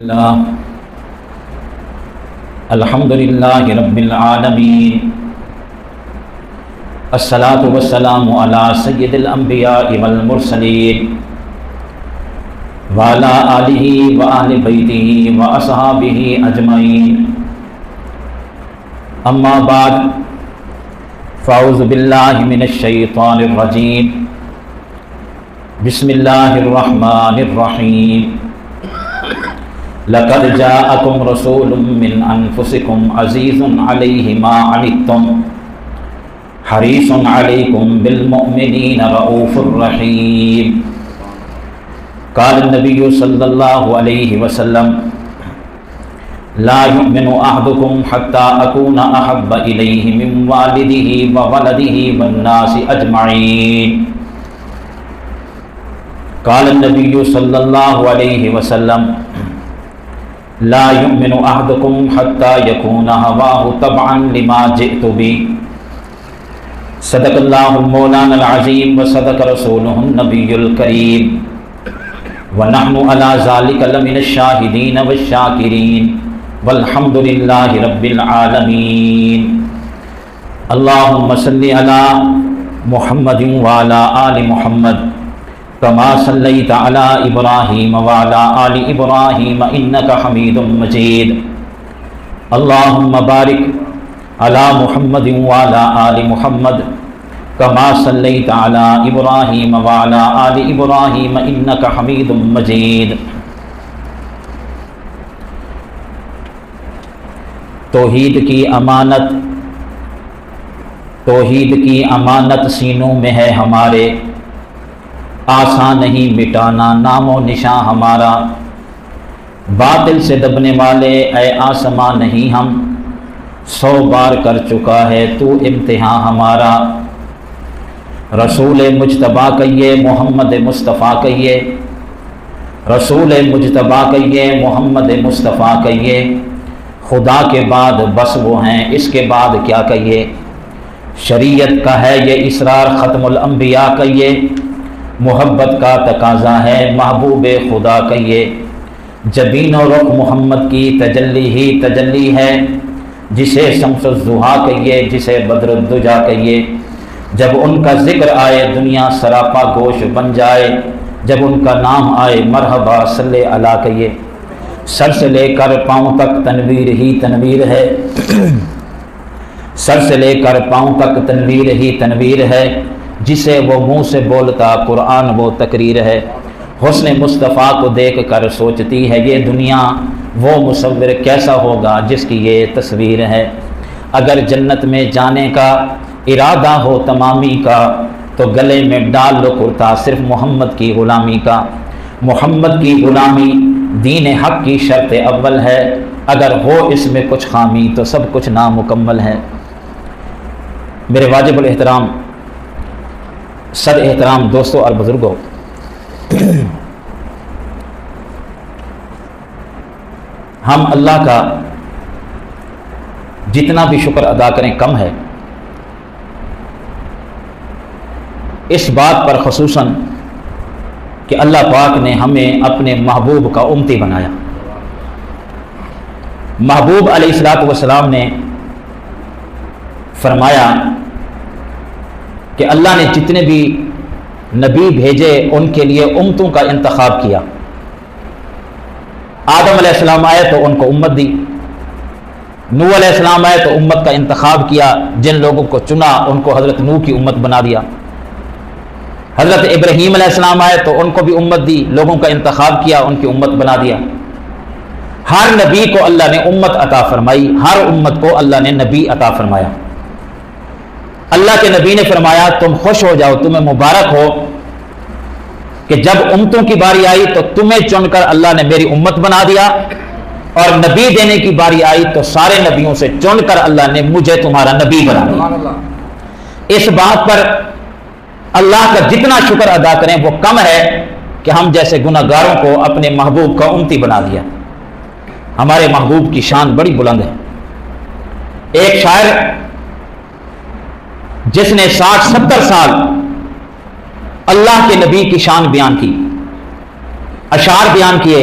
اللہ الحمدللہ رب العالمین الصلاة والسلام علی سید الانبیاء والمرسلین وعلی آلہ وآل بیتہ واصحابہ اجمعین، اما بعد فاعوذ باللہ من الشیطان الرجیم، بسم اللہ الرحمن الرحیم۔ لقد جاءكم رسول من انفسكم عزيز عليه ما عنتم حريص عليكم بالمؤمنين رؤوف رحيم۔ قال النبي صلى الله عليه وسلم: لا يؤمن أحدكم حتى أكون أحب إليه من والده وولده والناس أجمعين۔ قال النبي صلى الله عليه وسلم: لا يؤمن أحدكم حتى يكون هواه تبعا لما جئت به۔ صدق الله المولانا العظيم وصدق رسوله النبي الكريم، ونحن على ذلك لمن الشاهدين والشاكرين، والحمد لله رب العالمين۔ اللهم صل على محمد وعلى آل محمد كما صليت على إبراهيم وعلى آل إبراهيم إنك حميد مجيد۔ اللهم بارك على محمد وعلى آل محمد كما صليت على إبراهيم وعلى آل إبراهيم إنك حميد مجيد۔ توحید کی امانت سینوں میں ہے ہمارے، آسان نہیں مٹانا نام و نشاں ہمارا۔ باطل سے دبنے والے اے آسماں نہیں ہم، 100 بار کر چکا ہے تو امتحان ہمارا۔ رسول مجتبیٰ کہیے محمد مصطفیٰ کہیے، رسول مجتبیٰ کہیے محمد مصطفیٰ کہیے، خدا کے بعد بس وہ ہیں، اس کے بعد کیا کہیے۔ شریعت کا ہے یہ اصرار ختم الانبیاء کہیے، محبت کا تقاضا ہے محبوب خدا کہیے۔ جبین و رخ محمد کی تجلی ہی تجلی ہے، جسے شمس الضحیٰ کہیے، جسے بدر الدجا کہیے۔ جب ان کا ذکر آئے دنیا سراپا گوش بن جائے، جب ان کا نام آئے مرحبا صلی علی کہیے۔ سر سے لے کر پاؤں تک تنویر ہی تنویر ہے، سر سے لے کر پاؤں تک تنویر ہی تنویر ہے، جسے وہ منہ سے بولتا قرآن وہ تقریر ہے۔ حسن مصطفیٰ کو دیکھ کر سوچتی ہے یہ دنیا، وہ مصور کیسا ہوگا جس کی یہ تصویر ہے۔ اگر جنت میں جانے کا ارادہ ہو تمامی کا، تو گلے میں ڈال لو کرتا صرف محمد کی غلامی کا۔ محمد کی غلامی دین حق کی شرط اول ہے، اگر ہو اس میں کچھ خامی تو سب کچھ نامکمل ہے۔ میرے واجب الاحترام صد احترام دوستوں اور بزرگوں، ہم اللہ کا جتنا بھی شکر ادا کریں کم ہے، اس بات پر خصوصاً کہ اللہ پاک نے ہمیں اپنے محبوب کا امتی بنایا۔ محبوب علیہ الصلوۃ والسلام نے فرمایا کہ اللہ نے جتنے بھی نبی بھیجے ان کے لیے امتوں کا انتخاب کیا۔ آدم علیہ السلام آئے تو ان کو امت دی، نوح علیہ السلام آئے تو امت کا انتخاب کیا، جن لوگوں کو چنا ان کو حضرت نوح کی امت بنا دیا۔ حضرت ابراہیم علیہ السلام آئے تو ان کو بھی امت دی، لوگوں کا انتخاب کیا، ان کی امت بنا دیا۔ ہر نبی کو اللہ نے امت عطا فرمائی، ہر امت کو اللہ نے نبی عطا فرمایا۔ اللہ کے نبی نے فرمایا تم خوش ہو جاؤ، تمہیں مبارک ہو کہ جب امتوں کی باری آئی تو تمہیں چن کر اللہ نے میری امت بنا دیا، اور نبی دینے کی باری آئی تو سارے نبیوں سے چن کر اللہ نے مجھے تمہارا نبی بنا دیا۔ اس بات پر اللہ کا جتنا شکر ادا کریں وہ کم ہے کہ ہم جیسے گناہ گاروں کو اپنے محبوب کا امتی بنا دیا۔ ہمارے محبوب کی شان بڑی بلند ہے۔ ایک شاعر جس نے 60-70 سال اللہ کے نبی کی شان بیان کی، اشعار بیان کیے،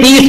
30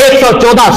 114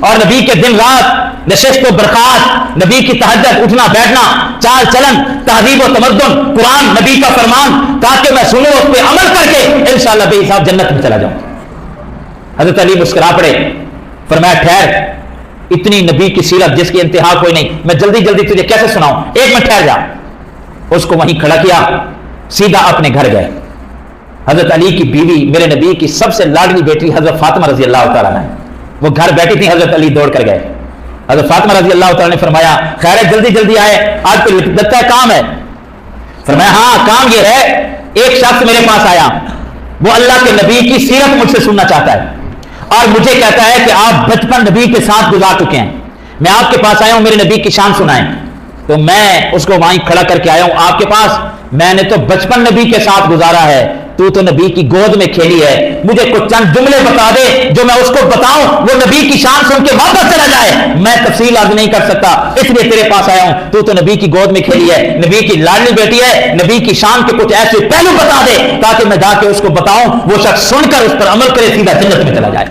اور نبی کے دن رات نشست و برخاست، نبی کی تہجد، اٹھنا بیٹھنا، چال چلن، تہذیب و تمدن، قرآن نبی کا فرمان، تاکہ میں سنوں اس پہ عمل کر کے انشاءاللہ بے حساب جنت میں چلا جاؤں۔ حضرت علی مسکرا پڑے، فرمایا ٹھہر، اتنی نبی کی سیرت جس کی انتہا کوئی نہیں، میں جلدی جلدی تجھے کیسے سناؤں، ایک منٹ ٹھہر جا۔ اس کو وہیں کھڑا کیا، سیدھا اپنے گھر گئے۔ حضرت علی کی بیوی، میرے نبی کی سب سے لاڈلی بیٹی حضرت فاطمہ رضی اللہ تعالیٰ عنہ، وہ گھر بیٹھی تھی، حضرت علی دوڑ کر گئے۔ حضرت فاطمہ رضی اللہ تعالیٰ نے فرمایا خیر ہے جلدی جلدی آئے، آج تو لگتا ہے کام ہے۔ فرمایا ہاں کام یہ ہے، ایک شخص میرے پاس آیا، وہ اللہ کے نبی کی سیرت مجھ سے سننا چاہتا ہے اور مجھے کہتا ہے کہ آپ بچپن نبی کے ساتھ گزار چکے ہیں، میں آپ کے پاس آیا ہوں میرے نبی کی شان سنائیں۔ تو میں اس کو وہیں کھڑا کر کے آیا ہوں آپ کے پاس، میں نے تو بچپن نبی کے ساتھ گزارا ہے، تو نبی کی گود میں کھیلی ہے، مجھے کچھ چند جملے بتا دے جو میں اس کو بتاؤں، وہ نبی کی شان سن کے واپس چلا جائے۔ میں تفصیل آج نہیں کر سکتا، اس لیے تیرے پاس آیا ہوں، تو نبی کی گود میں کھیلی ہے، نبی کی لاڈلی بیٹی ہے، نبی کی شان کے کچھ ایسے پہلو بتا دے تاکہ میں جا کے اس کو بتاؤں، وہ شخص سن کر اس پر عمل کرے، سیدھا جنت میں چلا جائے۔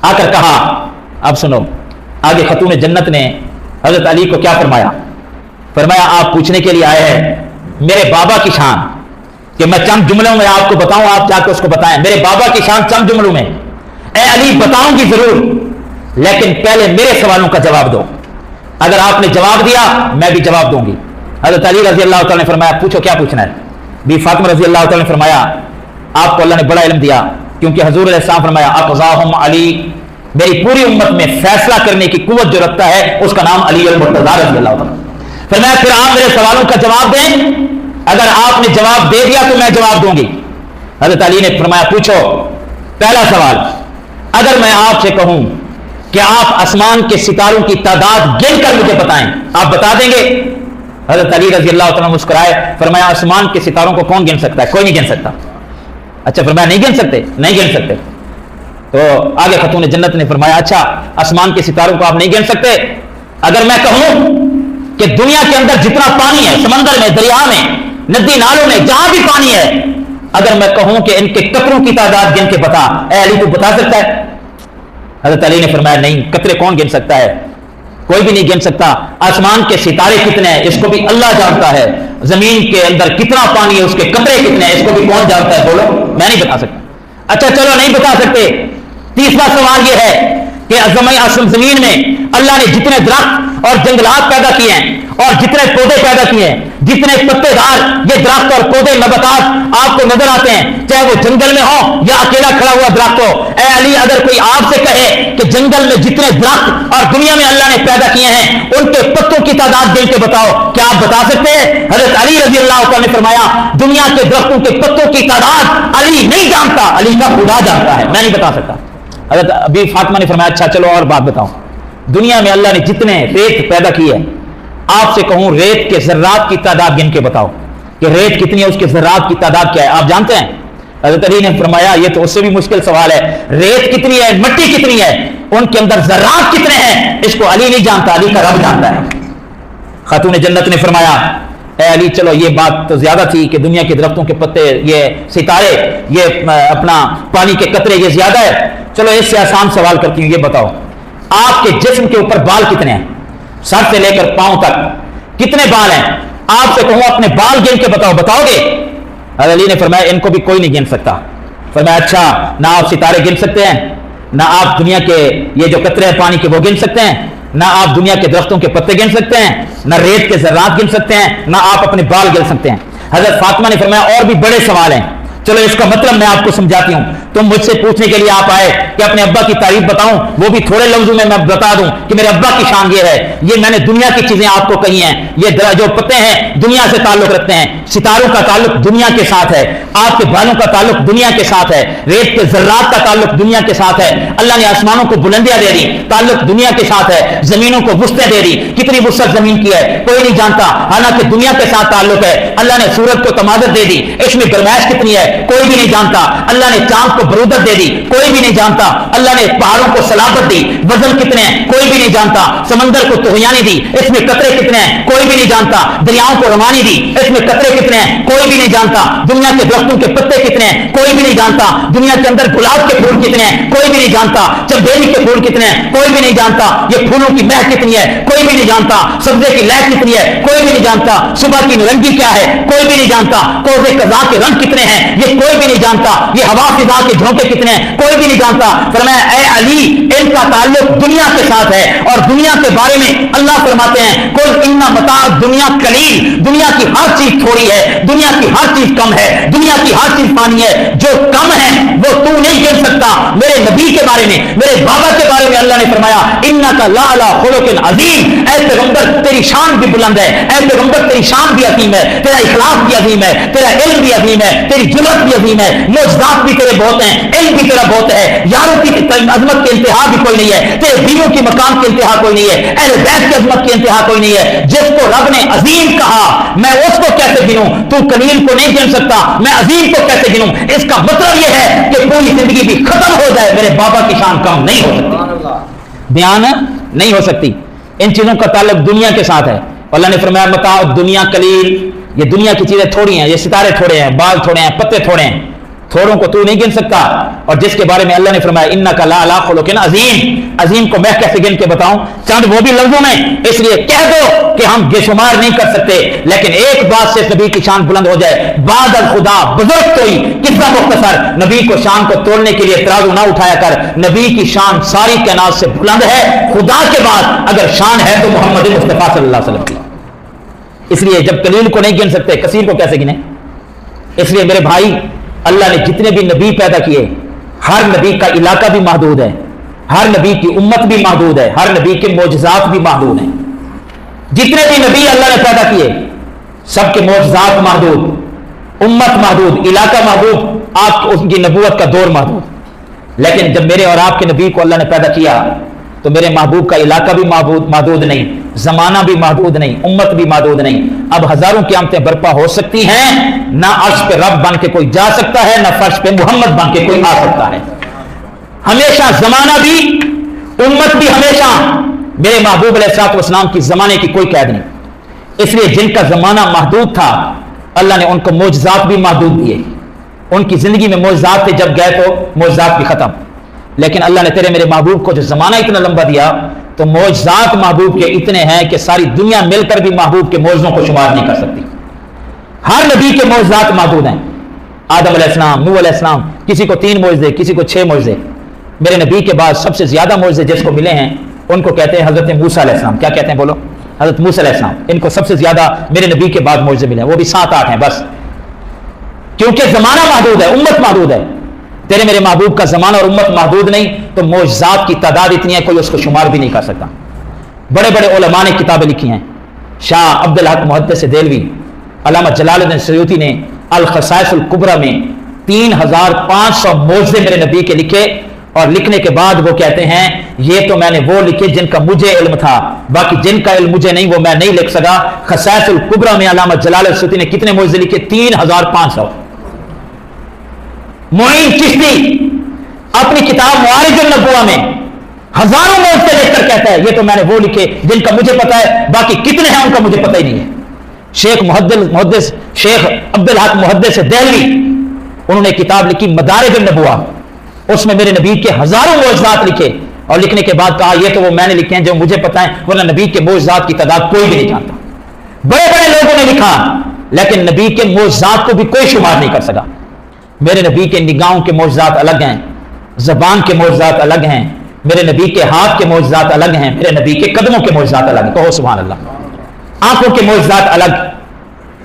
آ کر کہا، اب سنو آگے خاتون جنت نے حضرت علی کو کیا فرمایا؟ فرمایا آپ پوچھنے کے لیے آئے ہیں میرے بابا کی شان، کہ میں چند جملوں میں آپ کو بتاؤں، آپ جا کے اس کو بتائیں میرے بابا کی شان چند جملوں میں۔ اے علی بتاؤں گی ضرور، لیکن پہلے میرے سوالوں کا جواب دو، اگر آپ نے جواب دیا میں بھی جواب دوں گی۔ حضرت علی رضی اللہ تعالیٰ نے فرمایا پوچھو کیا پوچھنا ہے؟ بی فاطمہ رضی اللہ تعالیٰ نے فرمایا آپ کو اللہ نے بڑا علم دیا، کیونکہ حضور علیہ السلام فرمایا اقضاہم علی، میری پوری امت میں فیصلہ کرنے کی قوت جو رکھتا ہے اس کا نام علی المرتضیٰ رضی اللہ تعالیٰ۔ فرمایا پھر آپ میرے سوالوں کا جواب دیں، اگر آپ نے جواب دے دیا تو میں جواب دوں گی۔ حضرت علی نے فرمایا پوچھو۔ پہلا سوال، اگر میں آپ سے کہوں کہ آپ آسمان کے ستاروں کی تعداد گن کر مجھے بتائیں، آپ بتا دیں گے؟ حضرت علی رضی اللہ تعالیٰ مسکرائے، فرمایا آسمان کے ستاروں کو کون گن سکتا ہے؟ کوئی نہیں گن سکتا۔ اچھا فرمایا نہیں گن سکتے؟ نہیں گن سکتے۔ تو آگے خاتون جنت نے فرمایا اچھا آسمان کے ستاروں کو آپ نہیں گن سکتے، اگر میں کہوں کہ دنیا کے اندر جتنا پانی ہے، سمندر میں، دریا میں، ندی نالوں میں، جہاں بھی پانی ہے، اگر میں کہوں کہ ان کے قطروں کی تعداد گن کے بتا، اے علی تو بتا سکتا ہے؟ حضرت علی نے فرمایا نہیں، قطرے کون گن سکتا ہے؟ کوئی بھی نہیں گن سکتا۔ آسمان کے ستارے کتنے ہیں اس کو بھی اللہ جانتا ہے، زمین کے اندر کتنا پانی ہے اس کے قطرے کتنے ہیں اس کو بھی کون جانتا ہے؟ بولو، میں نہیں بتا سکتا۔ اچھا چلو نہیں بتا سکتے، تیسرا سوال یہ ہے کہ زمین میں اللہ نے جتنے درخت اور جنگلات پیدا کیے ہیں اور جتنے پودے پیدا کیے ہیں، جتنے پتے دار یہ درخت اور پودے نباتات آپ کو نظر آتے ہیں، چاہے وہ جنگل میں ہو یا اکیلا کھڑا ہوا درخت ہو، اے علی اگر کوئی آپ سے کہے کہ جنگل میں جتنے درخت اور دنیا میں اللہ نے پیدا کیے ہیں ان کے پتوں کی تعداد گن کے بتاؤ، کیا آپ بتا سکتے ہیں؟ حضرت علی رضی اللہ عنہ نے فرمایا دنیا کے درختوں کے پتوں کی تعداد علی نہیں جانتا، علی کا خدا جانتا ہے، میں نہیں بتا سکتا۔ حضرت ابی فاطمہ نے فرمایا اچھا چلو اور بات بتاؤں، دنیا میں اللہ نے جتنے ریت پیدا کی ہے، آپ سے کہوں ریت کے ذرات کی تعداد گن کے بتاؤ کہ ریت کتنی ہے، اس کے ذرات کی تعداد کیا ہے، آپ جانتے ہیں؟ حضرت علی نے فرمایا یہ تو اس سے بھی مشکل سوال ہے، ریت کتنی ہے، مٹی کتنی ہے، ان کے اندر ذرات کتنے ہیں اس کو علی نہیں جانتا، علی کا رب جانتا ہے۔ خاتون جنت نے فرمایا اے علی چلو یہ بات تو زیادہ تھی کہ دنیا کے درختوں کے پتے، یہ ستارے، یہ اپنا پانی کے قطرے یہ زیادہ ہے، چلو اس سے آسان سوال کرتی ہوں، یہ بتاؤ آپ کے جسم کے اوپر بال کتنے ہیں، سر سے لے کر پاؤں تک کتنے بال ہیں؟ آپ سے کہوں اپنے بال گن کے بتاؤ، بتاؤ گے؟ حضرت علی نے فرمایا ان کو بھی کوئی نہیں گن سکتا۔ فرمایا اچھا نہ آپ ستارے گن سکتے ہیں، نہ آپ دنیا کے یہ جو قطرے ہیں پانی کے وہ گن سکتے ہیں، نہ آپ دنیا کے درختوں کے پتے گن سکتے ہیں، نہ ریت کے ذرات گن سکتے ہیں، نہ آپ اپنے بال گن سکتے ہیں۔ حضرت فاطمہ نے فرمایا اور بھی بڑے سوال ہیں، چلو اس کا مطلب میں آپ کو سمجھاتی ہوں، تم مجھ سے پوچھنے کے لیے آپ آئے کہ اپنے ابا کی تعریف بتاؤں، وہ بھی تھوڑے لفظوں میں بتا دوں کہ میرے ابا کی شان یہ ہے، یہ میں نے دنیا کی چیزیں آپ کو کہی ہیں، یہ جو پتے ہیں دنیا سے تعلق رکھتے ہیں، ستاروں کا تعلق دنیا کے ساتھ ہے، آپ کے بالوں کا تعلق دنیا کے ساتھ ہے، ریت کے ذرات کا تعلق دنیا کے ساتھ ہے، اللہ نے آسمانوں کو بلندیاں دے دی، تعلق دنیا کے ساتھ ہے، زمینوں کو وسعتیں دے دی، کتنی وسعت زمین کی ہے کوئی نہیں جانتا، حالانکہ دنیا کے ساتھ تعلق ہے، اللہ نے سورج کو تمادت دے دی، اس میں گرمائش کتنی ہے کوئی بھی نہیں جانتا. اللہ نے چاند کو برودت دے دی, کوئی بھی نہیں جانتا. اللہ نے پہاڑوں کو صلابت دی, وزن کتنے ہیں کوئی بھی نہیں جانتا. سمندر کو طغیانی دی, اس میں قطرے کتنے ہیں کوئی بھی نہیں جانتا. دریاؤں کو روانی دی, اس میں قطرے کتنے ہیں کوئی بھی نہیں جانتا. دنیا کے درختوں کے پتے کتنے ہیں کوئی بھی نہیں جانتا. دنیا کے اندر گلاب کے پھول کتنے ہیں کوئی بھی نہیں جانتا. چنبیلی کے پھول کتنے ہیں کوئی بھی نہیں جانتا. یہ پھولوں کی مہک کتنی ہے کوئی بھی نہیں جانتا. سبزے کی لہر کتنی ہے کوئی بھی نہیں جانتا. صبح کی نرنگی کیا ہے کوئی بھی نہیں جانتا. کوزے قضا کے رنگ کتنے ہیں یہ کوئی بھی نہیں جانتا. یہ ہوا فضا کے جھونکے کتنے ہیں کوئی بھی نہیں جانتا. فرمایا اے علی ان کا تعلق دنیا کے ساتھ ہے, اور دنیا کے بارے میں اللہ فرماتے ہیں کل ان متاع دنیا قلیل, دنیا کی ہر چیز تھوڑی ہے, دنیا کی ہر چیز کم ہے, دنیا کی ہر چیز فانی ہے. جو کم ہے وہ تو نہیں گر سکتا. میرے نبی کے بارے میں, میرے بابا کے بارے میں اللہ نے فرمایا انک لعلی خلق عظیم. اے پیغمبر تیری شان بھی بلند ہے, اے پیغمبر تیری شان بھی عظیم ہے, تیرا اخلاص بھی عظیم ہے, تیرا علم بھی عظیم ہے, تیری جرأت بھی عظیم ہے, معجزات بھی تیرے بہت ہیں, علم بھی تیرا بہت ہے, یاروں کی عظمت کی انتہا بھی کوئی نہیں ہے, تیرے بیووں کی مقام کی انتہا کوئی نہیں ہے, اہل بیت کی عظمت کی انتہا کوئی نہیں ہے. جس کو رب نے عظیم کہا میں اس کو کیسے گنوں, تو قلیل کو نہیں گن سکتا, میں عظیم کو کیسے گنوں. اس کا مطلب یہ ہے کہ پوری زندگی بھی ختم ہو جائے میرے بابا کی شان کم نہیں ہو سکتی, بیان نہیں ہو سکتی. ان چیزوں کا تعلق دنیا کے ساتھ ہے. اللہ نے فرمایا متاع دنیا قلیل, یہ دنیا کی چیزیں تھوڑی ہیں, یہ ستارے تھوڑے ہیں, بال تھوڑے ہیں, پتے تھوڑے ہیں, تھوڑوں کو تو نہیں گن سکتا. اور جس کے بارے میں اللہ نے فرمایا انک لعلی خلق عظیم, عظیم کو میں کیسے گن کے بتاؤں, چند وہ بھی لفظوں میں. اس لیے کہہ دو کہ ہم بے شمار نہیں کر سکتے, لیکن ایک بات سے نبی کی شان بلند ہو جائے, بعد الخدا بزرگ کوئی کتنا مختصر. نبی کو شان کو توڑنے کے لیے ترازو نہ اٹھایا کر, نبی کی شان ساری کائنات سے بلند ہے. خدا کے بعد اگر شان ہے تو محمد مصطفیٰ صلی اللہ علیہ وسلم کی. اس لیے جب قلیل کو نہیں گن سکتے کثیر کو کیسے گنے. اس لیے میرے بھائی اللہ نے جتنے بھی نبی پیدا کیے, ہر نبی کا علاقہ بھی محدود ہے, ہر نبی کی امت بھی محدود ہے, ہر نبی کے معجزات بھی محدود ہیں. جتنے بھی نبی اللہ نے پیدا کیے سب کے معجزات محدود, امت محدود, علاقہ محدود, آپ ان کی نبوت کا دور محدود. لیکن جب میرے اور آپ کے نبی کو اللہ نے پیدا کیا تو میرے محبوب کا علاقہ بھی محدود نہیں, زمانہ بھی محدود نہیں, امت بھی محدود نہیں. اب ہزاروں قیامتیں برپا ہو سکتی ہیں, نہ عرش پہ رب بن کے کوئی جا سکتا ہے, نہ فرش پہ محمد بن کے کوئی آ سکتا ہے. ہمیشہ زمانہ بھی امت بھی ہمیشہ میرے محبوب علیہ الصلوۃ والسلام کی زمانے کی کوئی قید نہیں. اس لیے جن کا زمانہ محدود تھا اللہ نے ان کو معجزات بھی محدود دیے. ان کی زندگی میں معجزات تھے, جب گئے تو معجزات بھی ختم. لیکن اللہ نے تیرے میرے محبوب کو جو زمانہ اتنا لمبا دیا تو معجزات محبوب کے اتنے ہیں کہ ساری دنیا مل کر بھی محبوب کے معجزوں کو شمار نہیں کر سکتی. ہر نبی کے معجزات محدود ہیں. آدم علیہ السلام, نوح علیہ السلام, کسی کو 3 معجزے, کسی کو 6 معجزے. میرے نبی کے بعد سب سے زیادہ معجزے جس کو ملے ہیں ان کو کہتے ہیں حضرت موسیٰ علیہ السلام. کیا کہتے ہیں بولو, حضرت موسیٰ علیہ السلام. ان کو سب سے زیادہ میرے نبی کے بعد معجزے ملے ہیں, وہ بھی 7-8 ہیں بس, کیونکہ زمانہ محدود ہے, امت محدود ہے. تیرے میرے محبوب کا زمانہ اور امت محدود نہیں تو معجزات کی تعداد اتنی ہے کوئی اس کو شمار بھی نہیں کر سکتا. بڑے بڑے علماء نے کتابیں لکھی ہیں. شاہ عبد الحق محدث دہلوی, علامہ جلال الدین سیوطی نے الخصائص الکبریٰ میں 3500 معجزے میرے نبی کے لکھے, اور لکھنے کے بعد وہ کہتے ہیں یہ تو میں نے وہ لکھے جن کا مجھے علم تھا, باقی جن کا علم مجھے نہیں وہ میں نہیں لکھ سکا. خصائص الکبریٰ میں علامہ جلال السیوطی نے کتنے معجزے لکھے, 3500. معین چشتی اپنی کتاب معارج النبوہ میں ہزاروں معجزے لکھ کر کہتا ہے یہ تو میں نے وہ لکھے جن کا مجھے پتا ہے, باقی کتنے ہیں ان کا مجھے پتہ ہی نہیں ہے. شیخ محدث شیخ عبد الحق محدث دہلوی, انہوں نے کتاب لکھی مدارج النبوہ, اس میں میرے نبی کے ہزاروں معجزات لکھے, اور لکھنے کے بعد کہا یہ تو وہ میں نے لکھے ہیں جو مجھے پتہ ہے, ورنہ نبی کے معجزات کی تعداد کوئی بھی نہیں جانتا. بڑے بڑے لوگوں نے لکھا لیکن نبی کے معجزات کو بھی کوئی شمار نہیں کر سکا. میرے نبی کے نگاہوں کے معجزات الگ ہیں, زبان کے معجزات الگ ہیں, میرے نبی کے ہاتھ کے معجزات الگ ہیں, میرے نبی کے قدموں کے معجزات الگ ہیں. کہو سبحان اللہ. آنکھوں کے معجزات الگ.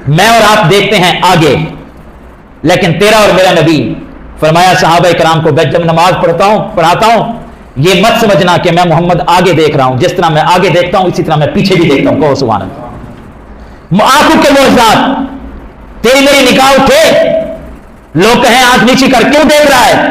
میں اور آپ دیکھتے ہیں آگے, لیکن تیرا اور میرا نبی, فرمایا صحابہ کرام کو جب نماز پڑھاتا ہوں یہ مت سمجھنا کہ میں محمد آگے دیکھ رہا ہوں, جس طرح میں آگے دیکھتا ہوں اسی طرح میں پیچھے بھی دیکھتا ہوں. کہو سبحان اللہ. آنکھوں کے معجزات, تیری میری نگاہ اٹھے, لوگ کہیں آنکھ نیچی کر کیوں دیکھ رہا ہے,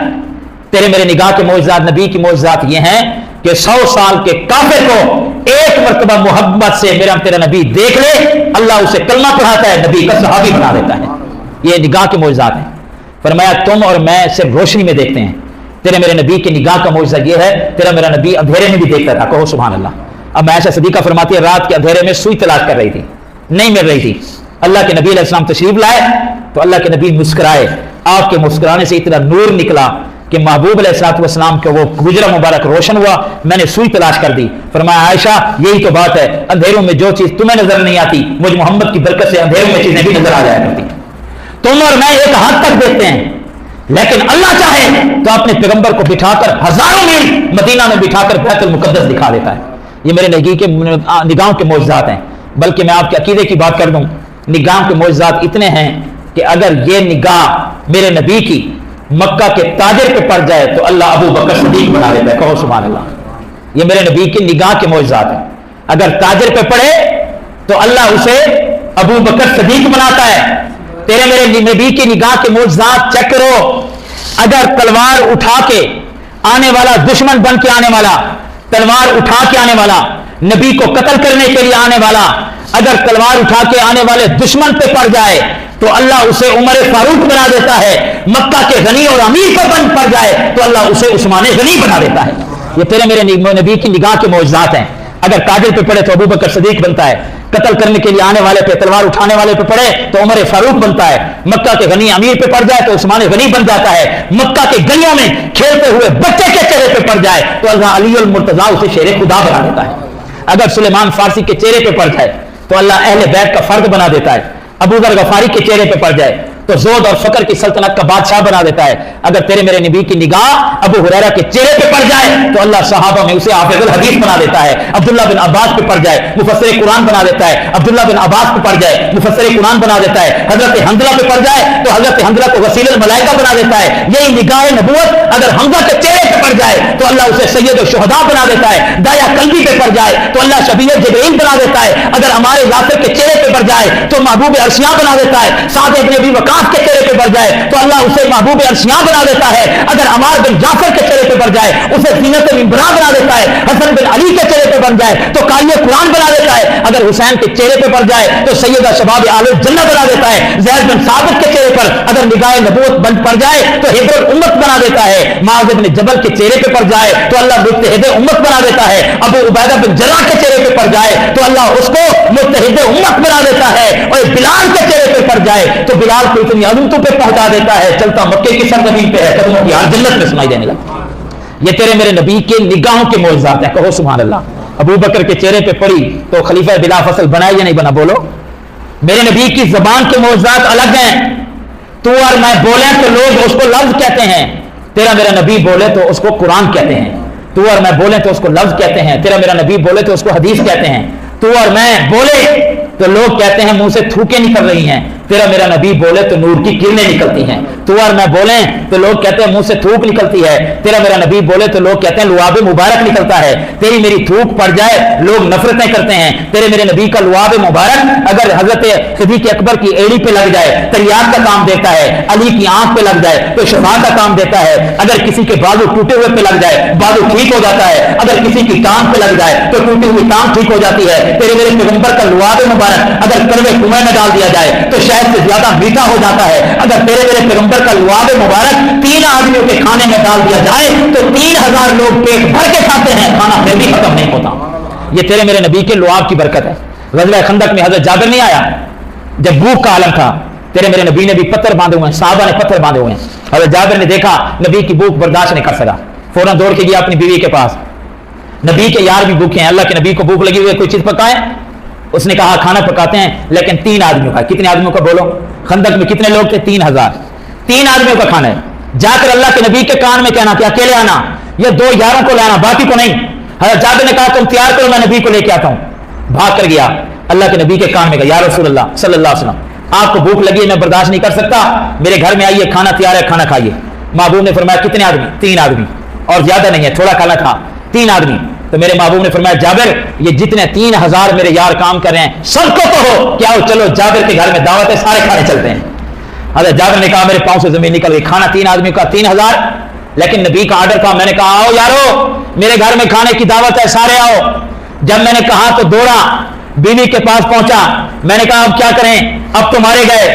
تیرے میرے نگاہ کے معجزات, نبی کی معجزات یہ ہیں کہ 100 سال کے کافر کو ایک مرتبہ محبت سے میرا تیرا نبی دیکھ لے, اللہ اسے کلمہ پڑھاتا ہے, نبی کا صحابی بنا دیتا ہے. یہ نگاہ کے معجزات ہیں. فرمایا تم اور میں صرف روشنی میں دیکھتے ہیں، تیرے میرے نبی کی نگاہ کا معجزہ یہ ہے تیرا میرا نبی اندھیرے میں بھی دیکھتا تھا. کہو سبحان اللہ. اب عائشہ صدیقہ فرماتی ہے رات کے اندھیرے میں سوئی تلاش کر رہی تھی، نہیں مل رہی تھی. اللہ کے نبی علیہ السلام تشریف لائے تو اللہ کے نبی مسکرائے. آپ کے مسکرانے سے اتنا نور نکلا کہ محبوب علیہ السلام کے وہ گجرا مبارک روشن ہوا. میں نے سوئی تلاش کر دی. فرمایا عائشہ یہی تو بات ہے، اندھیروں میں جو چیز تمہیں نظر نہیں آتی مجھ محمد کی برکت سے اندھیروں میں چیزیں بھی نظر آ جایا کرتی. تم اور میں ایک حد تک دیکھتے ہیں، لیکن اللہ چاہے تو اپنے پیغمبر کو بٹھا کر ہزاروں میل مدینہ میں بٹھا کر بیت المقدس دکھا دیتا ہے. یہ میرے نگاہوں کے معجزات ہیں. بلکہ میں آپ کے عقیدے کی بات کر دوں، نگاہوں کے معجزات اتنے ہیں کہ اگر یہ نگاہ میرے نبی کی مکہ کے تاجر پہ پڑ جائے تو اللہ ابو بکر صدیق بنا دیتا ہے. کہو سبحان اللہ. یہ میرے نبی کی نگاہ کے معجزات ہیں. اگر تاجر پہ پڑے تو اللہ اسے ابو بکر صدیق بناتا ہے. تیرے میرے نبی کی نگاہ کے معجزات چیک کرو. اگر تلوار اٹھا کے آنے والا، دشمن بن کے آنے والا، تلوار اٹھا کے آنے والا، نبی کو قتل کرنے کے لیے آنے والا، اگر تلوار اٹھا کے آنے والے دشمن پہ پڑ جائے تو اللہ اسے عمر فاروق بنا دیتا ہے. مکہ کے غنی اور امیر پہ بن پڑ جائے تو اللہ اسے عثمان غنی بنا دیتا ہے. یہ تیرے میرے نبی کی نگاہ کے معجزات ہیں. اگر تاجر پہ پڑے تو ابو بکر صدیق بنتا ہے، قتل کرنے کے لیے آنے والے پہ، تلوار اٹھانے والے پہ پڑے تو عمر فاروق بنتا ہے، مکہ کے غنی امیر پہ پڑ جائے تو عثمان غنی بن جاتا ہے، مکہ کے گلیوں میں کھیلتے ہوئے بچے کے چہرے پہ پڑ جائے تو اللہ علی المرتضیٰ اسے شیر خدا بنا دیتا ہے. اگر سلیمان فارسی کے چہرے پہ پڑ جائے تو اللہ اہل بیت کا فرد بنا دیتا ہے. ابو ذر غفاری کے چہرے پہ پڑ جائے تو زہد اور فقر کی سلطنت کا بادشاہ بنا دیتا ہے. اگر تیرے میرے نبی کی نگاہ ابو ہریرہ کے چہرے پہ پڑ جائے تو اللہ صحابہ میں اسے حافظ الحدیث بنا دیتا ہے. عبداللہ بن عباس پہ پڑ جائے مفسر قرآن بنا دیتا ہے. عبداللہ بن عباس پہ پڑ جائے مفسر قرآن بنا دیتا ہے. حضرت حنظلہ پہ پڑ جائے تو حضرت حنظلہ کو غسیل الملائکہ بنا دیتا ہے. یہی نگاہ نبوت اگر حمزہ کے چہرے پہ پڑ جائے تو اللہ اسے سید الشہداء بنا دیتا ہے. دایا قلبی پہ پڑ جائے تو اللہ شبیہ جبرائیل بنا دیتا ہے. اگر ہمارے یاسر کے چہرے پہ پڑ جائے تو محبوب عرشیاں بنا دیتا ہے. سعد بن ابی وقاص کے چہرے پہ پڑ جائے تو اللہ اسے محبوب عرشیاں بنا دیتا ہے. اگر عمار بن جعفر کے چہرے پہ پڑ جائے اسے زینت منبرا بنا دیتا ہے. حسن بن علی کے چہرے پہ بن جائے تو قاری قرآن بنا دیتا ہے. اگر حسین کے چہرے پہ پڑ جائے تو سیدہ شباب اہل الجنہ بنا دیتا ہے. زید بن ثابت کے چہرے پر اگر نگاہ نبوت بند پڑ جائے تو حبر الامت بنا دیتا ہے. معاذ بن جبل کے چہرے پہ پڑ جائے تو اللہ متحد امت بنا دیتا ہے. ابو عبیدہ بن جراح کے چہرے پہ پڑ جائے تو اللہ اس کو متحد امت بنا دیتا ہے. اور بلال کے چہرے پہ پڑ جائے تو بلال کو اتنی علومتوں پہ پہنچا دیتا ہے چلتا مکے کی سرزمین پہ ہے، قدموں کی حال جنت میں سنائی دینے لگا. یہ تیرے میرے نبی کے نگاہوں کے معجزات ہیں. کہو سبحان اللہ. ابو بکر کے چہرے پہ پڑی تو خلیفہ بلا فصل بنا یا نہیں بنا؟ بولو. میرے نبی کی زبان کے معجزات الگ ہیں. تو اور میں بولیں تو لوگ اس کو لفظ کہتے ہیں، تیرا میرا نبی بولے تو اس کو قرآن کہتے ہیں. تو اور میں بولیں تو اس کو لفظ کہتے ہیں، تیرا میرا نبی بولے تو اس کو حدیث کہتے ہیں. تو اور میں بولے تو لوگ کہتے ہیں منہ سے تھوکیں نکل رہی ہیں، تیرا میرا نبی بولے تو نور کی کرنیں نکلتی ہیں. تو اور میں بولیں تو لوگ کہتے ہیں منہ سے تھوک نکلتی ہے، تیرا میرا نبی بولے تو لوگ کہتے ہیں لعاب مبارک نکلتا ہے. تیری میری تھوک پڑ جائے لوگ نفرتیں کرتے ہیں. تیرے میرے نبی کا لعاب مبارک اگر حضرت صدیق اکبر کی ایڑی پہ لگ جائے تریاق کا کام دیتا ہے، علی کی آنکھ پہ لگ جائے تو شفا کا کام دیتا ہے. اگر کسی کے بازو ٹوٹے ہوئے پہ لگ جائے بازو ٹھیک ہو جاتا ہے. اگر کسی کی ٹانگ پہ لگ جائے تو ٹوٹی ہوئی ٹانگ ٹھیک ہو جاتی ہے. تیرے میرے پیغمبر کا لعاب مبارک اگر کڑوے کنویں میں ڈال دیا جائے تو شاید سے زیادہ میٹھا ہو جاتا ہے. اگر تیرے میرے پیغمبر کا لعاب مبارک 3 آدمیوں کے کھانے میں ڈال دیا جائے تو 3000 لوگ پیٹ بھر کے کھاتے ہیں، کھانا پھر بھی ختم نہیں ہوتا. یہ تیرے میرے نبی کے لعاب کی برکت ہے. غزوہ خندق میں حضرت جابر نہیں آیا جب بھوک کا عالم تھا، تیرے میرے نبی نے بھی پتھر باندھے ہوئے ہیں، صحابہ نے پتھر باندھے ہوئے ہیں. حضرت جابر نے دیکھا نبی کی بھوک برداشت نہیں کر سکا، فوراً دوڑ کے گیا اپنی بیوی کے پاس. نبی کے یار بھی بھوکے ہیں، اللہ کے نبی کو بھوک لگی ہوئی ہے، کوئی چیز پکائے؟ اس نے کہا کھانا پکاتے ہیں لیکن 3 آدمیوں کا. کتنے آدمیوں کا بولو؟ خندق میں کتنے لوگ تھے؟ 3000. 3 آدمیوں کا کھانا ہے. جا کر اللہ کے نبی کے کان میں کہنا کہ اکیلے آنا، یہ 2 یاروں کو لانا، باقی کو نہیں. حضرت جابر نے کہا تم تیار کرو میں نبی کو لے کے آتا ہوں. بھاگ کر گیا اللہ کے نبی کے کان میں کہا یا رسول اللہ صلی اللہ علیہ وسلم آپ کو بھوک لگی ہے میں برداشت نہیں کر سکتا، میرے گھر میں آئیے کھانا تیار ہے کھانا کھائیے. محبوب نے فرمایا کتنے آدمی؟ 3 آدمی، اور زیادہ نہیں ہے تھوڑا کھانا تھا، 3 آدمی. تو میرے محبوب نے فرمایا جابر یہ جتنے 3000 میرے یار کام کر رہے ہیں سب کو کہو کیا ہو چلو جابر کے گھر میں دعوت ہے سارے کھانے چلتے ہیں. حضرت جابر نے کہا میرے پاؤں سے زمین نکل گئی. کھانا 3 آدمیوں کا 3000، لیکن نبی کا آرڈر تھا. میں نے کہا آؤ یارو میرے گھر میں کھانے کی دعوت ہے سارے آؤ. جب میں نے کہا تو دوڑا بیوی کے پاس پہنچا. میں نے کہا اب کیا کریں؟ اب تو مارے گئے.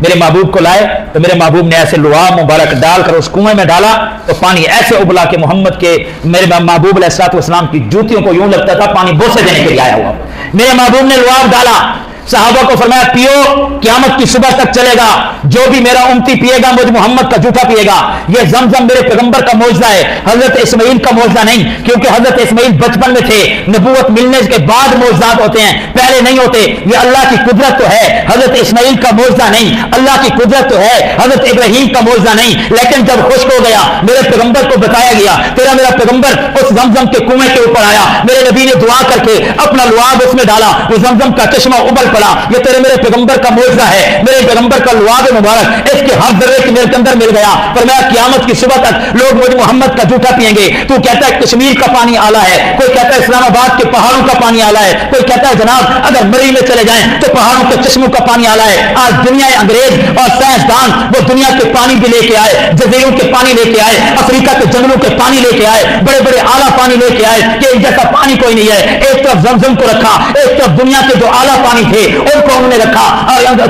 میرے محبوب کو لائے تو میرے محبوب نے ایسے لعاب مبارک ڈال کر اس کنویں میں ڈالا تو پانی ایسے ابلا کہ محمد کے میرے محبوب علیہ الصلوۃ والسلام کی جوتیوں کو یوں لگتا تھا پانی بوسے دینے کے لیے آیا ہوا. میرے محبوب نے لعاب ڈالا, صحابہ کو فرمایا پیو, قیامت کی صبح تک چلے گا, جو بھی میرا امتی پیے گا مجھ محمد کا جھوٹا پیے گا. یہ زمزم میرے پیغمبر کا معجزہ ہے, حضرت اسماعیل کا معجزہ نہیں, کیونکہ حضرت اسماعیل بچپن میں تھے. نبوت ملنے کے بعد معجزات ہوتے ہیں, پہلے نہیں ہوتے. یہ اللہ کی قدرت تو ہے, حضرت اسماعیل کا معجزہ نہیں. اللہ کی قدرت تو ہے, حضرت ابراہیم کا معجزہ نہیں. لیکن جب خشک ہو گیا میرے پیغمبر کو بتایا گیا, تیرا میرا پیغمبر اس زمزم کے کنویں کے اوپر آیا, میرے نبی نے دعا کر کے اپنا لعاب اس میں ڈالا, وہ زمزم کا چشمہ ابل پڑا. یہ تیرے میرے پیغمبر کا معجزہ ہے, میرے پیغمبر کا لعاب مبارک, اس کے ہر ذرے میرے کے اندر مل گیا. فرمایا قیامت کی صبح تک لوگ مجھ محمد کا جھوٹا پیئیں گے. تو کہتا ہے کشمیر کا پانی اعلیٰ ہے, کوئی کہتا ہے اسلام آباد کے پہاڑوں کا پانی اعلیٰ ہے, کوئی کہتا ہے جناب اگر مری میں چلے جائیں تو پہاڑوں کے چشموں کا پانی اعلیٰ ہے. آج دنیا انگریز اور سائنسدان وہ دنیا کے پانی بھی لے کے آئے, جزیروں کے پانی لے کے آئے, افریقہ کے جنگلوں کے پانی لے کے آئے, بڑے بڑے اعلیٰ پانی لے کے آئے کہ جیسا پانی کوئی نہیں ہے. ایک طرف زمزم کو رکھا, ایک طرف دنیا کے جو اعلیٰ پانی تھے ان کو انہوں نے رکھا.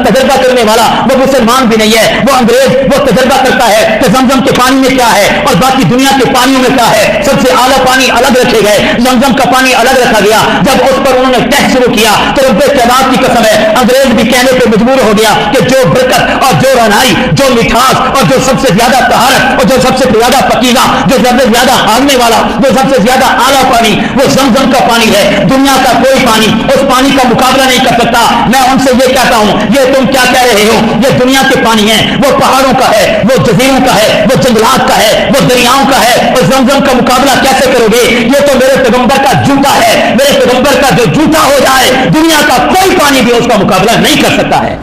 تجربہ کرنے والا وہ مسلمان بھی نہیں ہے, وہ انگریز, وہ تجربہ کرتا ہے کہ زمزم کے پانی میں کیا ہے اور باقی دنیا کے پانیوں میں کیا ہے. سب سے اعلیٰ پانی الگ رکھے گئے, زمزم کا پانی الگ رکھا گیا. جب اس پر انہوں نے ٹیسٹ شروع کیا تو رب تعداد کی قسم ہے انگریز بھی کہنے پہ مجبور ہو گیا کہ جو برکت اور جو رہنائی, جو مٹھاس اور جو سب سے زیادہ طہارت اور جو سب سے زیادہ پکیزہ, جو سب سے زیادہ ہاگنے والا, جو سب سے زیادہ اعلیٰ پانی وہ زمزم کا پانی ہے. دنیا کا کوئی پانی اس پانی کا مقابلہ نہیں کر سکتا. میں ان سے یہ کہتا ہوں, یہ تم کیا کہہ رہے ہو, یہ دنیا کے پانی ہیں, وہ پہاڑوں کا ہے, وہ جزیروں کا ہے, وہ جنگلات کا ہے, وہ دریاؤں کا ہے, اور زمزم کا مقابلہ کیسے کرو گے؟ یہ تو میرے پیغمبر کا جھوٹا ہے. میرے پیغمبر کا جو جھوٹا ہو جائے دنیا کا کوئی پانی بھی اس کا مقابلہ نہیں کر سکتا ہے.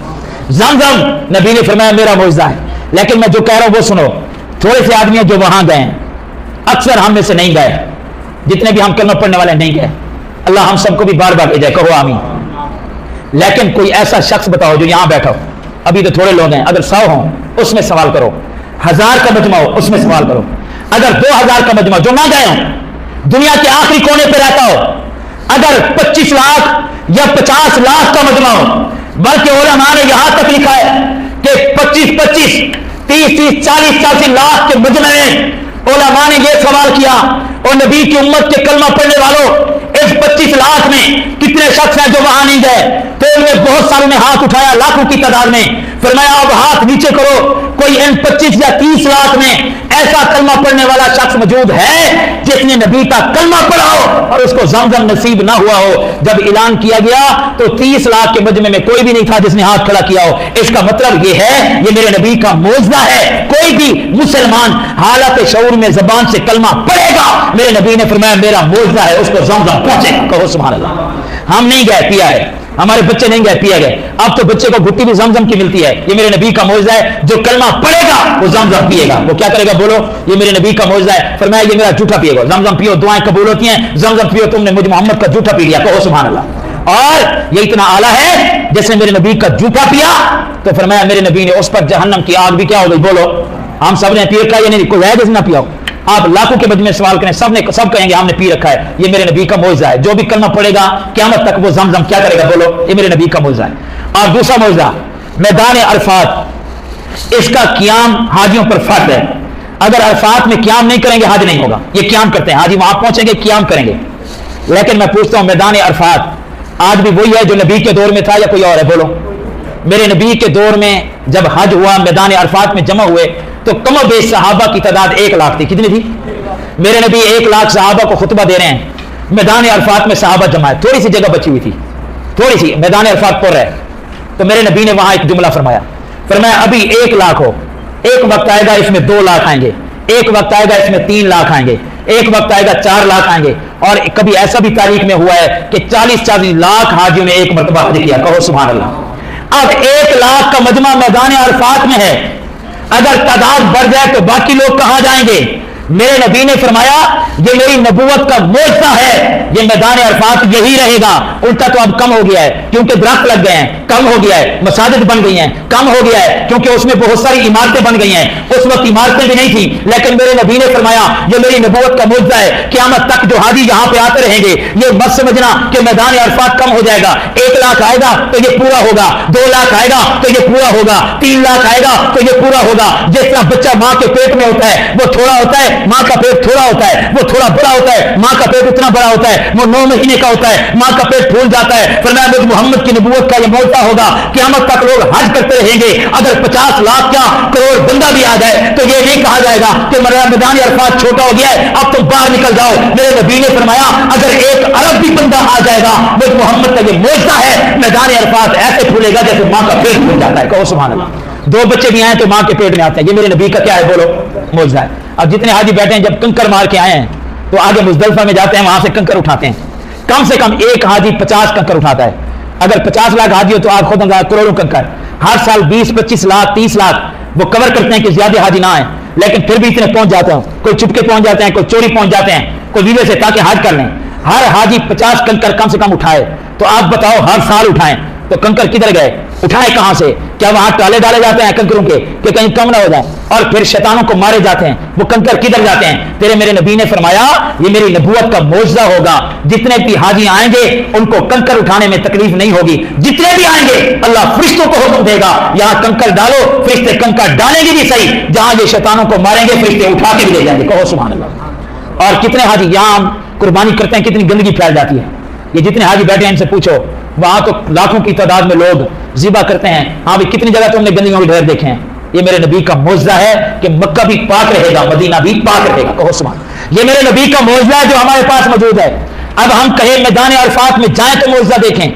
زمزم نبی نے فرمایا میرا معجزہ ہے. لیکن میں جو کہہ رہا ہوں وہ سنو. تھوڑے سے آدمی ہیں جو وہاں گئے ہیں, اکثر ہم میں سے نہیں گئے, جتنے بھی ہم کلمہ پڑھنے والے نہیں گئے. اللہ ہم سب کو بھی بار بار بھیجے, کہو آمین. لیکن کوئی ایسا شخص بتاؤ جو یہاں بیٹھا ہو, ابھی تو تھوڑے لوگ ہیں, اگر 100 ہوں اس میں سوال کرو, 1000 کا مجمع ہو اس میں سوال کرو, اگر 2000 کا مجمع جو نہ گئے ہوں, دنیا کے آخری کونے پہ رہتا ہو, اگر 25 لاکھ یا 50 لاکھ کا مجمع ہو, بلکہ علماء نے یہاں تک لکھا ہے کہ 25 30 40 لاکھ کے مجمع میں علماء نے یہ سوال کیا, اور نبی کی امت کے کلمہ پڑھنے والوں اس 25 لاکھ میں کتنے شخص ہیں جو وہاں نہیں گئے؟ تو ان میں بہت ساروں نے ہاتھ اٹھایا, لاکھوں کی تعداد میں. فرمایا اب ہاتھ نیچے کرو, کوئی ان 25 یا 30 لاکھ میں ایسا کلمہ پڑھنے والا شخص موجود ہے جس نے نبی کا کلمہ پڑھا ہو اور اس کو زمزم نصیب نہ ہوا ہو؟ جب اعلان کیا گیا تو 30 لاکھ کے مجمع میں کوئی بھی نہیں تھا جس نے ہاتھ کھڑا کیا ہو. اس کا مطلب یہ ہے یہ میرے نبی کا معجزہ ہے. کوئی بھی مسلمان حالت شعور میں زبان سے کلمہ پڑھے گا, میرے نبی نے فرمایا میرا معجزہ ہے, اس کو زمزم پہنچے گا. کہو سبحان اللہ. ہم نہیں گئے, پیا ہے, ہمارے بچے نہیں گئے, پیا گئے. اب تو بچے کو گھٹی بھی زمزم کی ملتی ہے. یہ میرے نبی کا معجزہ ہے, جو کلمہ پڑھے گا وہ زمزم پیے گا. وہ کیا کرے گا بولو؟ یہ میرے نبی کا معجزہ ہے. فرمایا یہ میرا جھوٹا پیے گا. زمزم پیو, دعائیں قبول ہوتی ہیں. زمزم پیو, تم نے مجھ محمد کا جھوٹا پی لیا. کہو سبحان اللہ. اور یہ اتنا اعلیٰ ہے جس نے میرے نبی کا جھوٹا پیا تو فرمایا میرے نبی نے اس پر جہنم کی آگ بھی کیا ہو گئی؟ بولو. ہم سب نے پی رکھا ہے, یہ نہیں کوئی ہے جس نے نہ پیا ہو. آپ لاکھوں کے مجمع میں سوال کریں, سب کہیں گے ہم نے پی رکھا ہے. یہ میرے نبی کا معجزہ ہے. جو بھی کلمہ پڑھے گا قیامت تک وہ زمزم کیا کرے گا؟ بولو. یہ میرے نبی کا معجزہ ہے. اور دوسرا معجزہ میدان عرفات, اس کا قیام حاجیوں پر فرض ہے. اگر عرفات میں قیام نہیں کریں گے حج نہیں ہوگا. یہ قیام کرتے ہیں, حاجی وہاں پہنچیں گے قیام کریں گے. لیکن میں پوچھتا ہوں میدان عرفات آج بھی وہی ہے جو نبی کے دور میں تھا یا کوئی اور ہے؟ بولو. میرے نبی کے دور میں جب حج ہوا, میدان عرفات میں جمع ہوئے تو کم و بیش صحابہ کی تعداد 1 لاکھ تھی. کتنی تھی؟ میرے نبی 1 لاکھ صحابہ کو خطبہ دے رہے ہیں, میدان عرفات میں صحابہ جمع ہے, تھوڑی سی جگہ بچی ہوئی تھی, تھوڑی سی, میدان عرفات پر ہے. تو میرے نبی نے وہاں ایک جملہ فرمایا, فرمایا ابھی 1 لاکھ ہو, ایک وقت آئے گا اس میں 2 لاکھ آئیں گے, ایک وقت آئے گا اس میں 3 لاکھ آئیں گے, ایک وقت آئے گا 4 لاکھ آئیں گے. اور کبھی ایسا بھی تاریخ میں ہوا ہے کہ 40 لاکھ حاجیوں نے ایک مرتبہ حج کیا. کہو سبحان اللہ. اب 1 لاکھ کا مجمع میدان عرفات میں ہے, اگر تعداد بڑھ جائے تو باقی لوگ کہاں جائیں گے؟ میرے نبی نے فرمایا یہ میری نبوت کا معجزہ ہے، یہ میدان عرفات یہی رہے گا۔ الٹا تو اب کم ہو گیا ہے کیونکہ درخت لگ گئے ہیں، کم ہو گیا ہے، مساجد بن گئی ہیں، کم ہو گیا ہے کیونکہ اس میں بہت ساری عمارتیں بن گئی ہیں۔ اس وقت عمارتیں بھی نہیں تھیں، لیکن میرے نبی نے فرمایا یہ میری نبوت کا معجزہ ہے، قیامت تک جو حاجی یہاں پہ آتے رہیں گے یہ مت سمجھنا کہ میدان عرفات کم ہو جائے گا۔ 1 لاکھ آئے گا تو یہ پورا ہوگا، 2 لاکھ آئے گا تو یہ پورا ہوگا، 3 لاکھ آئے گا تو یہ پورا ہوگا۔ جس طرح بچہ ماں کے پیٹ میں ہوتا ہے وہ تھوڑا ہوتا ہے، ماں کا پیٹ تھوڑا ہوتا ہے، وہ تھوڑا بڑا ہوتا ہے، ماں کا پیٹ اتنا بڑا ہوتا ہے، وہ 9 مہینے کا ہوتا ہے، ماں کا پیٹ پھول جاتا ہے۔ فرمایا مجھ محمد کی نبوت کا یہ معجزہ ہوگا، قیامت تک لوگ حج کرتے رہیں گے، اگر 50 لاکھ کیا کروڑ بندہ بھی آ جائے تو یہ نہیں کہا جائے گا کہ میدان عرفات چھوٹا ہو گیا ہے اب تم باہر نکل جاؤ۔ میرے نبی نے فرمایا اگر 1 ارب بھی بندہ آ جائے گا مجھ محمد کا یہ معجزہ ہے، میدان عرفات ایسے پھولے گا جیسے ماں کا پیٹ پھول جاتا ہے۔ کہو سبحان اللہ۔ 2 بچے بھی آئے تو ماں کے پیٹ میں آتے ہیں، یہ میرے نبی کا کیا ہے بولو معجزہ ہے۔ اب جتنے حاجی بیٹھے ہیں جب کنکر مار کے آئے ہیں تو آگے مزدلفہ میں جاتے ہیں، وہاں سے کنکر اٹھاتے ہیں، کم سے کم ایک حاجی 50 کنکر اٹھاتا ہے۔ اگر 50 لاکھ حاجی ہو تو آپ خود اندازہ کروڑوں کنکر، ہر سال 20-25 لاکھ 30 لاکھ وہ کور کرتے ہیں کہ زیادہ حاجی نہ آئے، لیکن پھر بھی اتنے پہنچ جاتے ہیں، کوئی چپکے پہنچ جاتے ہیں، کوئی چوری پہنچ جاتے ہیں، کوئی ویزے سے تاکہ حج کر لیں۔ ہر حاجی 50 کنکر کم سے کم اٹھائے، تو آپ بتاؤ ہر سال اٹھائیں تو کنکر کدھر گئے، اٹھائے کہاں سے؟ کیا وہاں ٹالے ڈالے جاتے ہیں کنکروں کے کہ کہیں کم نہ ہو جائے؟ اور پھر شیطانوں کو مارے جاتے ہیں، وہ کنکر کدھر جاتے ہیں؟ تیرے میرے نبی نے فرمایا یہ میری نبوت کا معجزہ ہوگا، جتنے بھی حاجی آئیں گے ان کو کنکر اٹھانے میں تکلیف نہیں ہوگی، جتنے بھی آئیں گے اللہ فرشتوں کو حکم دے گا یہاں کنکر ڈالو، فرشتے کنکر ڈالیں گے بھی صحیح، جہاں یہ شیطانوں کو ماریں گے فرشتے اٹھا کے بھی لے جائیں گے۔ کہو سبحان اللہ۔ اور کتنے حاجی یہاں قربانی کرتے ہیں، کتنی گندگی پھیل جاتی ہے، یہ جتنے حاجی بیٹھے ہیں ان سے پوچھو، وہاں تو لاکھوں کی تعداد میں لوگ ذبح کرتے ہیں، ہاں بھی کتنی جگہ تم نے گندگیوں کے ڈھیر دیکھے ہیں۔ یہ میرے نبی کا معجزہ ہے کہ مکہ بھی پاک رہے گا، مدینہ بھی پاک رہے گا۔ کہو سبحان اللہ۔ یہ میرے نبی کا معجزہ ہے جو ہمارے پاس موجود ہے۔ اب ہم کہیں میدان عرفات میں جائیں تو معجزہ دیکھیں،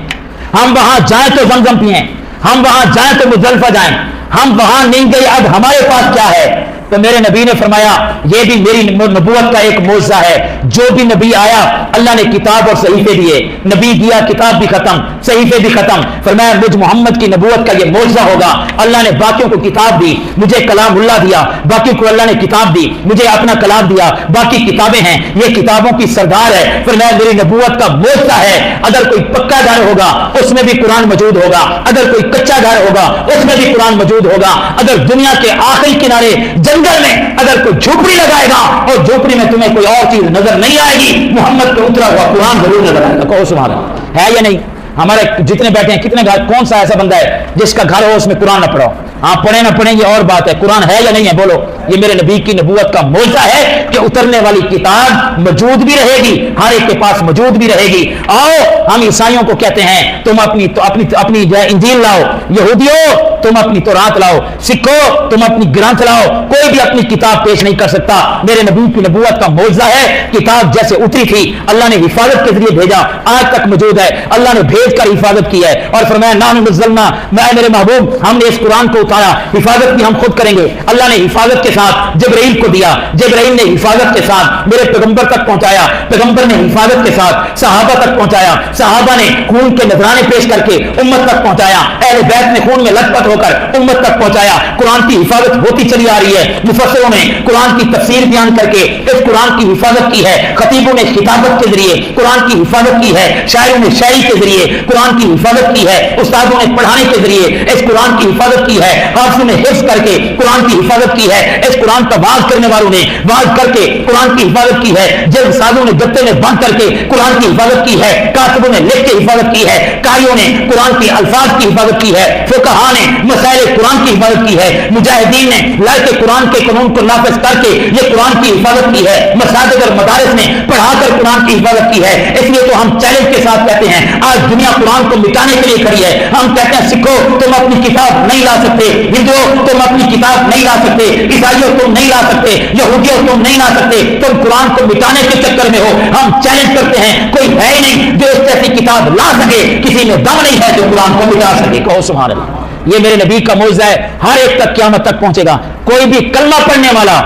ہم وہاں جائیں تو زمزم پئیں، ہم وہاں جائیں تو مزدلفہ جائیں، ہم وہاں نہیں گئے اب ہمارے پاس کیا ہے؟ تو میرے نبی نے فرمایا یہ بھی میری نبوت کا ایک معجزہ ہے، جو بھی نبی آیا اللہ نے کتاب اور صحیفے دیے، نبی گیا کتاب بھی ختم صحیفے بھی ختم، فرمایا مجھ محمد کی نبوت کا یہ معجزہ ہوگا، اللہ نے باقیوں کو کتاب دی، مجھے کلام اللہ دیا، باقیوں کو اللہ نے کتاب دی، مجھے اپنا کلام دیا، باقی کتابیں ہیں، یہ کتابوں کی سردار ہے، فرمایا میری نبوت کا معجزہ ہے۔ اگر کوئی پکا گھر ہوگا اس میں بھی قرآن موجود ہوگا، اگر کوئی کچا گھر ہوگا اس میں بھی قرآن موجود ہوگا، اگر دنیا کے آخری کنارے جنگل میں اگر کوئی جھوپڑی لگائے گا اور جھوپڑی میں تمہیں کوئی اور چیز نظر نہیں آئے گی، محمد پہ اترا ہوا قرآن ضرور نظر آئے گا۔ کہو سبحان اللہ۔ ہے یا نہیں؟ ہمارے جتنے بیٹھے ہیں کتنے گھر، کون سا ایسا بندہ ہے جس کا گھر ہو اس میں قرآن نہ پڑھو؟ ہاں پڑھیں نہ پڑھیں یہ اور بات ہے، قرآن ہے یا نہیں ہے بولو؟ یہ میرے نبی کی نبوت کا معجزہ ہے کہ اترنے والی کتاب موجود بھی رہے گی، ہر ایک کے پاس موجود بھی رہے گی۔ آؤ ہم عیسائیوں کو کہتے ہیں تم اپنی جو ہے انجیل لاؤ، یہودیوں تم اپنی تورات لاؤ، سکھو تم اپنی گرنتھ لاؤ، کوئی بھی اپنی کتاب پیش نہیں کر سکتا۔ میرے نبی کی نبوت کا معجزہ ہے کتاب جیسے اتری تھی اللہ نے حفاظت کے ذریعے بھیجا، آج تک موجود ہے، اللہ نے بھیج کر حفاظت کی ہے، اور فرمایا نحن نزلنا، میں میرے محبوب ہم نے اس قرآن کو اتارا، حفاظت بھی ہم خود کریں گے۔ اللہ نے حفاظت کے ساتھ جبرائیل کو دیا، جبرائیل نے حفاظت کے ساتھ میرے پیغمبر تک پہنچایا، پیغمبر نے حفاظت کے ساتھ صحابہ تک پہنچایا، صحابہ نے خون کے نذرانے پیش کر کے امت تک پہنچایا، اہل بیت نے خون میں لت پت ہو کر امت تک پہنچایا، قرآن کی حفاظت ہوتی چلی آ رہی ہے۔ مفسروں نے قرآن کی تفسیر بیان کر کے اس قرآن کی حفاظت کی ہے، خطیبوں نے خطابت کے ذریعے قرآن کی حفاظت کی ہے، شاعروں نے شاعری کے ذریعے قرآن کی حفاظت کی ہے، استادوں نے پڑھانے کے ذریعے اس قرآن کی حفاظت کی ہے، حافظوں نے حفظ کر کے قرآن کی حفاظت کی ہے، اس قرآن کا واز کرنے والوں نے واز کر کے قرآن کی حفاظت کی ہے، جلد سازوں نے گتے میں بند کر کے قرآن کی حفاظت کی ہے، کاتبوں نے لکھ کے حفاظت کی ہے، قاریوں نے قرآن کی الفاظ کی حفاظت کی ہے، فقہاء نے مسائل قرآن کی حفاظت کی ہے، مجاہدین نے لائے کے قرآن کے قانون کو نافذ کر کے یہ قرآن کی حفاظت کی ہے، مساجد اور مدارس نے پڑھا کر قرآن کی حفاظت کی ہے۔ اس لیے تو ہم چیلنج کے ساتھ کہتے ہیں آج دنیا قرآن کو مٹانے کے لیے کھڑی ہے، ہم کہتے ہیں سکھو تم اپنی کتاب نہیں لا سکتے، ہندوؤں تم اپنی کتاب نہیں لا سکتے، عیسائیوں تم نہیں لا سکتے، یہودیوں تم نہیں لا سکتے، تم قرآن کو مٹانے کے چکر میں ہو۔ ہم چیلنج کرتے ہیں کوئی ہے ہی نہیں جو اس جیسی کتاب لا سکے، کسی میں دم نہیں ہے جو قرآن کو مٹا سکے۔ کہو سبحان اللہ۔ یہ میرے نبی کا معجزہ ہے، ہر ایک تک قیامت تک پہنچے گا۔ کوئی بھی کلمہ پڑھنے والا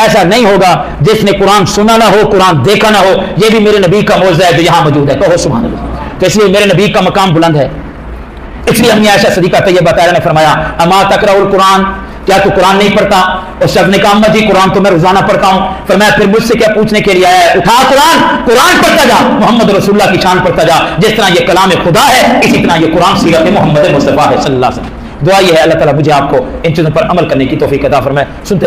ایسا نہیں ہوگا جس نے قرآن سنا نہ ہو، قرآن دیکھا نہ ہو۔ یہ بھی میرے نبی کا معجزہ ہے جو یہاں موجود ہے۔ کہو سبحان اللہ۔ تو اس لیے میرے نبی کا مقام بلند ہے، اس لیے ہم نے عائشہ صدیقہ طیبہ طاہرہ نے فرمایا اما تقرأ القرآن کیا تو قرآن نہیں پڑھتا؟ اس شخص نے کہا اما جی قرآن تو میں روزانہ پڑھتا ہوں۔ فرمایا پھر مجھ سے کیا پوچھنے کے لیے آیا ہے؟ اٹھا قرآن پڑھتا جا، محمد رسول اللہ کی شان پڑھتا جا، جس طرح یہ کلام خدا ہے اسی طرح یہ قرآن سیرت محمد مصطفیٰ ہے صلی اللہ علیہ وسلم۔ دعا یہ ہے اللہ تعالیٰ مجھے آپ کو ان چیزوں پر عمل کرنے کی توفیق عطا فرمائے۔ سنتے